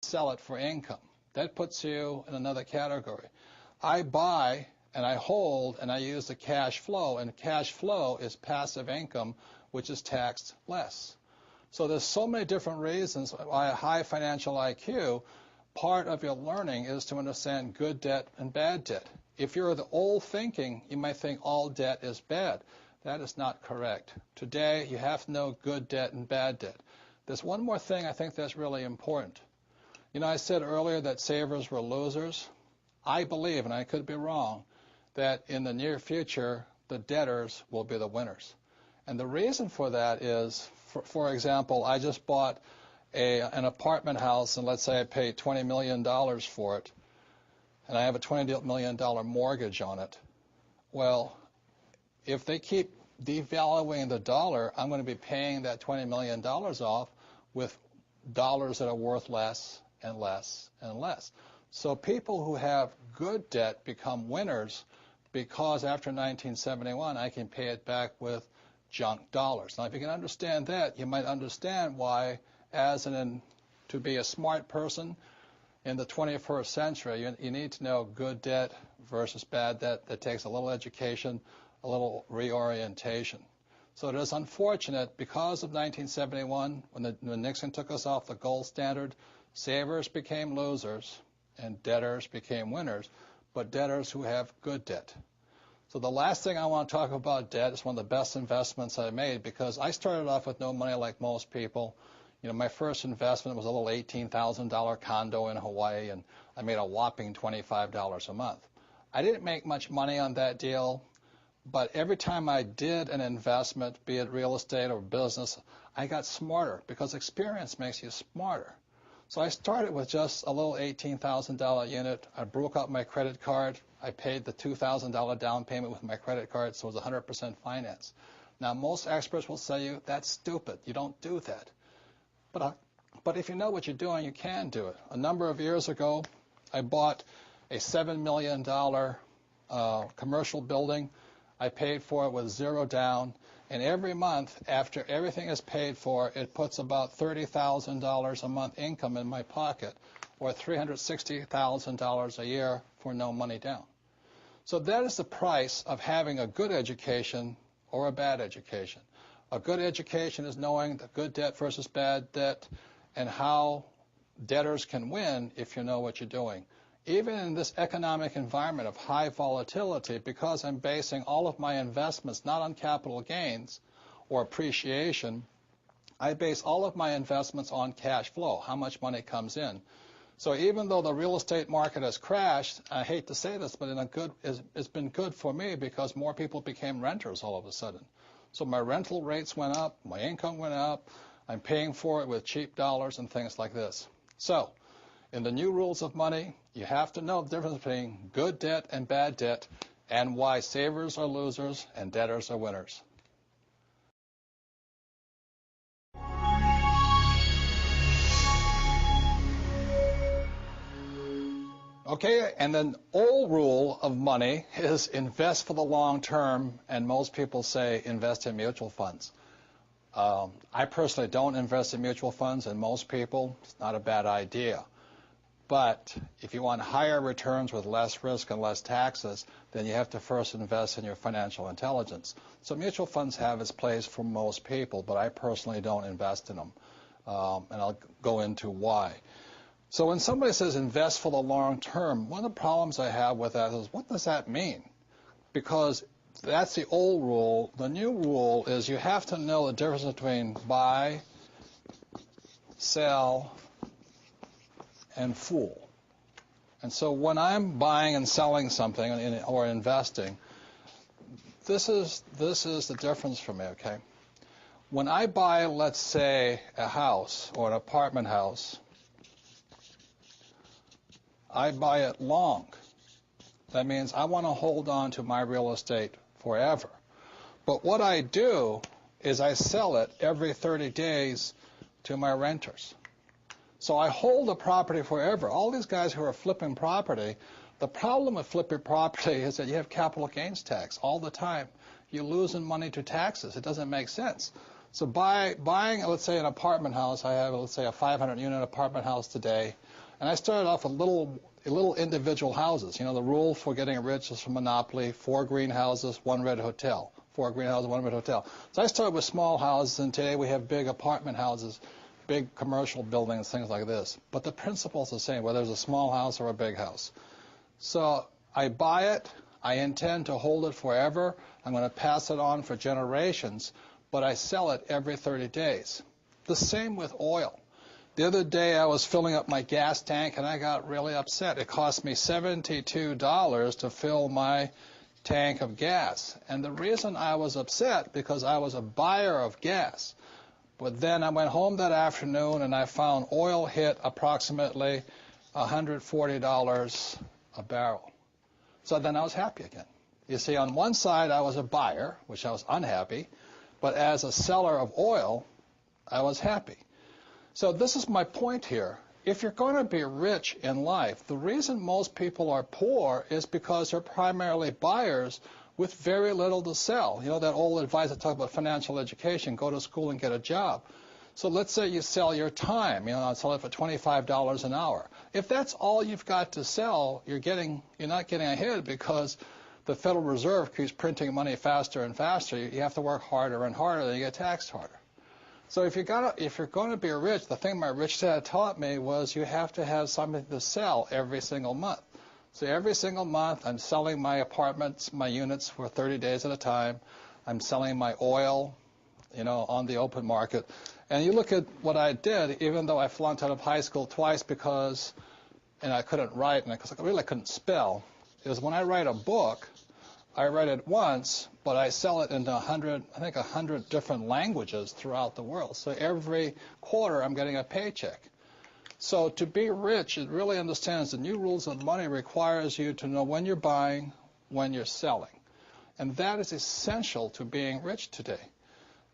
sell it for income. That puts you in another category. I buy and I hold and I use the cash flow, and cash flow is passive income, which is taxed less. So there's so many different reasons why a high financial IQ, part of your learning is to understand good debt and bad debt. If you're the old thinking, you might think all debt is bad. That is not correct. Today, you have to know good debt and bad debt. There's one more thing I think that's really important. You know, I said earlier that savers were losers. I believe, and I could be wrong, that in the near future, the debtors will be the winners. And the reason for that is, for example, I just bought an apartment house, and let's say I paid $20 million for it, and I have a $20 million mortgage on it. Well, if they keep devaluing the dollar, I'm going to be paying that $20 million off with dollars that are worth less and less and less. So people who have good debt become winners because after 1971, I can pay it back with junk dollars. Now, if you can understand that, you might understand why, to be a smart person in the 21st century, you need to know good debt versus bad debt. That takes a little education, a little reorientation. So it is unfortunate, because of 1971, when Nixon took us off the gold standard, savers became losers and debtors became winners, but debtors who have good debt. So the last thing I want to talk about debt is one of the best investments I made, because I started off with no money like most people. You know, my first investment was a little $18,000 condo in Hawaii, and I made a whopping $25 a month. I didn't make much money on that deal, but every time I did an investment, be it real estate or business, I got smarter, because experience makes you smarter. So I started with just a little $18,000 unit. I broke out my credit card. I paid the $2,000 down payment with my credit card, so it was 100% finance. Now, most experts will say you, that's stupid. You don't do that. But if you know what you're doing, you can do it. A number of years ago, I bought a $7 million commercial building. I paid for it with $0 down. And every month, after everything is paid for, it puts about $30,000 a month income in my pocket, or $360,000 a year for no money down. So that is the price of having a good education or a bad education. A good education is knowing the good debt versus bad debt and how debtors can win if you know what you're doing. Even in this economic environment of high volatility, because I'm basing all of my investments not on capital gains or appreciation, I base all of my investments on cash flow, how much money comes in. So even though the real estate market has crashed, I hate to say this, but it's been good for me, because more people became renters all of a sudden. So my rental rates went up, my income went up, I'm paying for it with cheap dollars and things like this. So in the new rules of money, you have to know the difference between good debt and bad debt, and why savers are losers and debtors are winners. Okay, and the old rule of money is invest for the long term, and most people say invest in mutual funds. I personally don't invest in mutual funds, and most people, it's not a bad idea. But if you want higher returns with less risk and less taxes, then you have to first invest in your financial intelligence. So mutual funds have its place for most people, but I personally don't invest in them. And I'll go into why. So when somebody says invest for the long term, one of the problems I have with that is, what does that mean? Because that's the old rule. The new rule is you have to know the difference between buy, sell, and fool. And so when I'm buying and selling something or investing, this is the difference for me, okay? When I buy, let's say, a house or an apartment house, I buy it long. That means I want to hold on to my real estate forever. But what I do is I sell it every 30 days to my renters. So I hold the property forever. All these guys who are flipping property, the problem with flipping property is that you have capital gains tax all the time. You're losing money to taxes. It doesn't make sense. So buying, let's say, an apartment house, I have, let's say, a 500-unit apartment house today, and I started off with little individual houses. You know, the rule for getting rich is from Monopoly: 4 green houses, 1 red hotel. 4 green houses, 1 red hotel. So I started with small houses, and today we have big apartment houses, big commercial buildings, things like this. But the principle's the same, whether it's a small house or a big house. So I buy it. I intend to hold it forever. I'm going to pass it on for generations, but I sell it every 30 days. The same with oil. The other day I was filling up my gas tank, and I got really upset. It cost me $72 to fill my tank of gas. And the reason I was upset, because I was a buyer of gas. But then I went home that afternoon, and I found oil hit approximately $140 a barrel. So then I was happy again. You see, on one side I was a buyer, which I was unhappy, but as a seller of oil, I was happy. So this is my point here. If you're going to be rich in life, the reason most people are poor is because they're primarily buyers with very little to sell. You know that old advice I talk about financial education: go to school and get a job. So let's say you sell your time, you know, I'll sell it for $25 an hour. If that's all you've got to sell, you're not getting ahead, because the Federal Reserve keeps printing money faster and faster. You have to work harder and harder, and you get taxed harder. So if you're going to be rich, the thing my rich dad taught me was you have to have something to sell every single month. So every single month I'm selling my apartments, my units, for 30 days at a time. I'm selling my oil, you know, on the open market. And you look at what I did, even though I flunked out of high school twice because I couldn't write and because I really couldn't spell, is when I write a book, I write it once, but I sell it into 100 different languages throughout the world. So every quarter I'm getting a paycheck. So to be rich, it really understands the new rules of money requires you to know when you're buying, when you're selling. And that is essential to being rich today.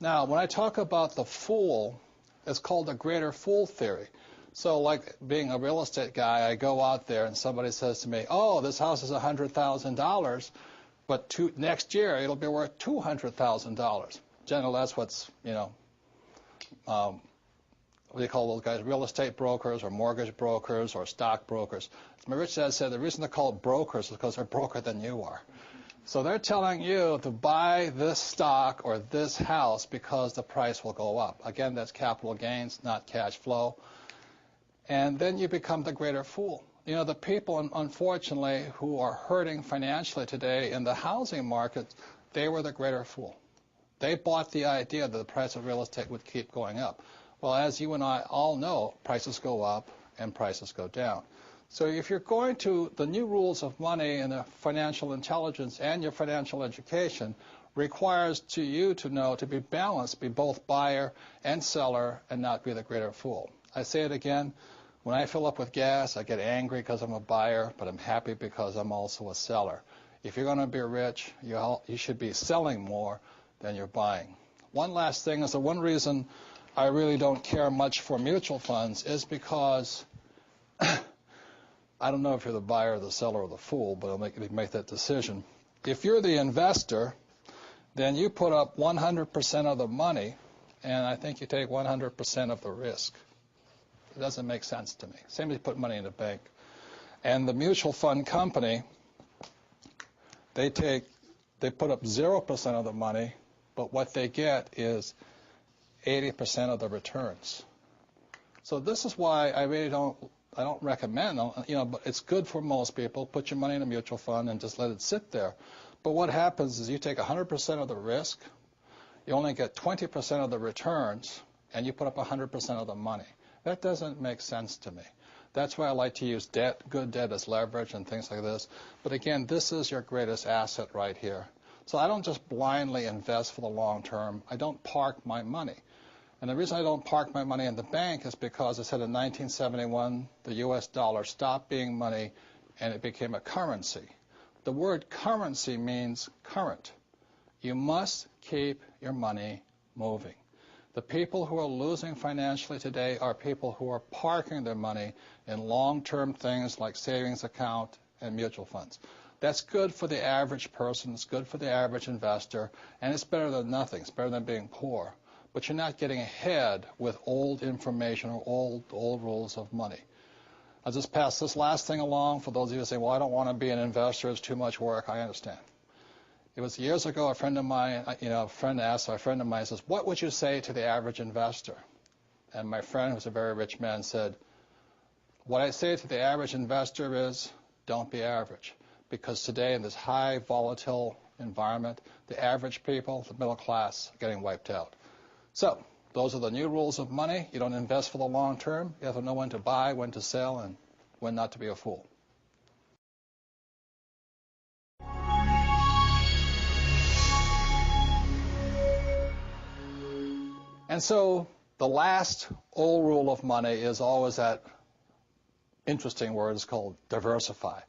Now, when I talk about the fool, it's called the greater fool theory. So like being a real estate guy, I go out there and somebody says to me, oh, this house is $100,000, but next year it'll be worth $200,000. Generally, that's what's, you know, what do you call those guys? Real estate brokers or mortgage brokers or stock brokers. As my rich dad said, the reason they're called brokers is because they're broker than you are. So they're telling you to buy this stock or this house because the price will go up. Again, that's capital gains, not cash flow. And then you become the greater fool. You know, the people, unfortunately, who are hurting financially today in the housing market, they were the greater fool. They bought the idea that the price of real estate would keep going up. Well, as you and I all know, prices go up and prices go down. So if you're going to, the new rules of money and the financial intelligence and your financial education requires you to know, to be balanced, be both buyer and seller, and not be the greater fool. I say it again, when I fill up with gas, I get angry because I'm a buyer, but I'm happy because I'm also a seller. If you're going to be rich, you should be selling more than you're buying. One last thing is the one reason I really don't care much for mutual funds is because I don't know if you're the buyer, the seller, or the fool, but I'll make that decision. If you're the investor, then you put up 100% of the money, and I think you take 100% of the risk. It doesn't make sense to me. Same as you put money in the bank. And the mutual fund company, they put up 0% of the money, but what they get is 80% of the returns. So this is why I really don't recommend, you know, but it's good for most people. Put your money in a mutual fund and just let it sit there. But what happens is you take 100% of the risk, you only get 20% of the returns, and you put up 100% of the money. That doesn't make sense to me. That's why I like to use debt, good debt as leverage and things like this. But again, this is your greatest asset right here. So I don't just blindly invest for the long term. I don't park my money. And the reason I don't park my money in the bank is because I said in 1971, the U.S. dollar stopped being money and it became a currency. The word currency means current. You must keep your money moving. The people who are losing financially today are people who are parking their money in long-term things like savings account and mutual funds. That's good for the average person. It's good for the average investor. And it's better than nothing. It's better than being poor. but you're not getting ahead with old information or old rules of money. I'll just pass this last thing along for those of you who say, well, I don't want to be an investor, it's too much work. I understand. It was years ago, a friend of mine, a friend asked a friend of mine, says, what would you say to the average investor? And my friend, who's a very rich man, said, what I say to the average investor is, don't be average. Because today, in this high volatile environment, the average people, the middle class, are getting wiped out. So, those are the new rules of money. You don't invest for the long term. You have to know when to buy, when to sell, and when not to be a fool. And so, the last old rule of money is always that interesting word is called diversify.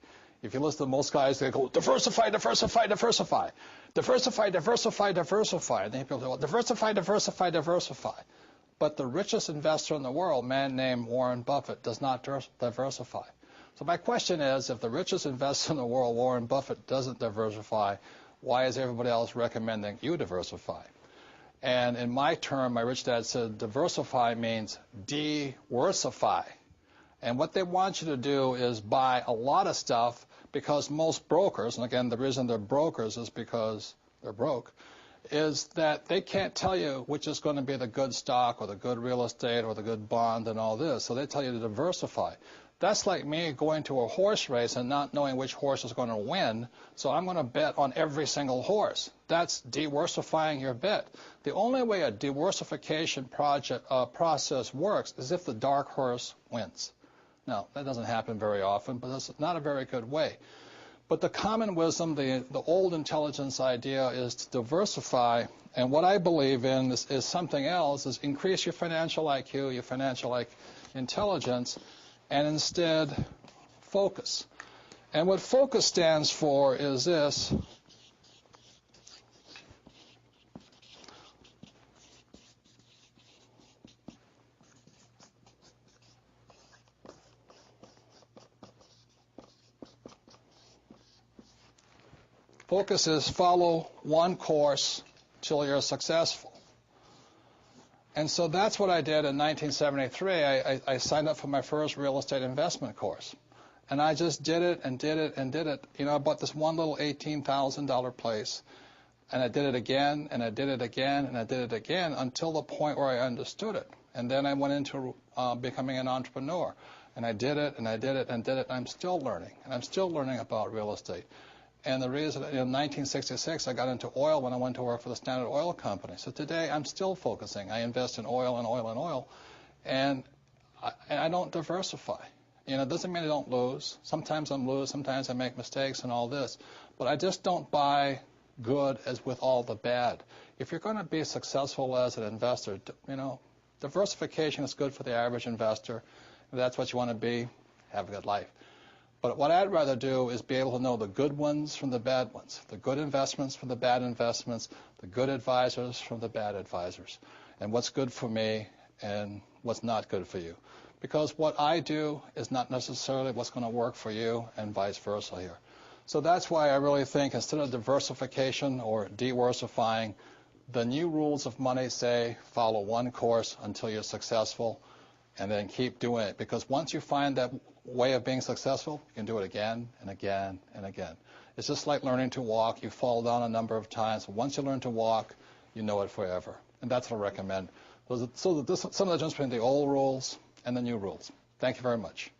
If you listen to most guys, they go, diversify, diversify, diversify. Diversify, diversify, diversify. And then people say, well, diversify, diversify, diversify. But the richest investor in the world, a man named Warren Buffett, does not diversify. So my question is, if the richest investor in the world, Warren Buffett, doesn't diversify, why is everybody else recommending you diversify? And in my term, my rich dad said, diversify means de-worsify. And what they want you to do is buy a lot of stuff, because most brokers, and again, the reason they're brokers is because they're broke, is that they can't tell you which is going to be the good stock or the good real estate or the good bond and all this. So they tell you to diversify. That's like me going to a horse race and not knowing which horse is going to win, so I'm going to bet on every single horse. That's diversifying your bet. The only way a diversification process works is if the dark horse wins. Now, that doesn't happen very often, but that's not a very good way. But the common wisdom, the old intelligence idea is to diversify, and what I believe in is something else, is increase your financial IQ, your financial intelligence, and instead focus. And what focus stands for is this. Focus is follow one course till you're successful. And so that's what I did in 1973. I signed up for my first real estate investment course. And I just did it and did it and did it. You know, I bought this one little $18,000 place. And I did it again, and I did it again, and I did it again until the point where I understood it. And then I went into becoming an entrepreneur. And I did it, and I did it, and did it. And I'm still learning. And I'm still learning about real estate. And the reason, in 1966, I got into oil when I went to work for the Standard Oil Company. So today, I'm still focusing. I invest in oil and oil and oil, and I don't diversify. You know, it doesn't mean I don't lose. Sometimes I lose, sometimes I make mistakes and all this. But I just don't buy good as with all the bad. If you're going to be successful as an investor, you know, diversification is good for the average investor. If that's what you want to be, have a good life. But what I'd rather do is be able to know the good ones from the bad ones, the good investments from the bad investments, the good advisors from the bad advisors, and what's good for me and what's not good for you. Because what I do is not necessarily what's going to work for you, and vice versa here. So that's why I really think instead of diversification or diversifying, the new rules of money say follow one course until you're successful, and then keep doing it. Because once you find that way of being successful, you can do it again and again and again. It's just like learning to walk. You fall down a number of times. Once you learn to walk, you know it forever. And that's what I recommend. So some of the difference between the old rules and the new rules. Thank you very much.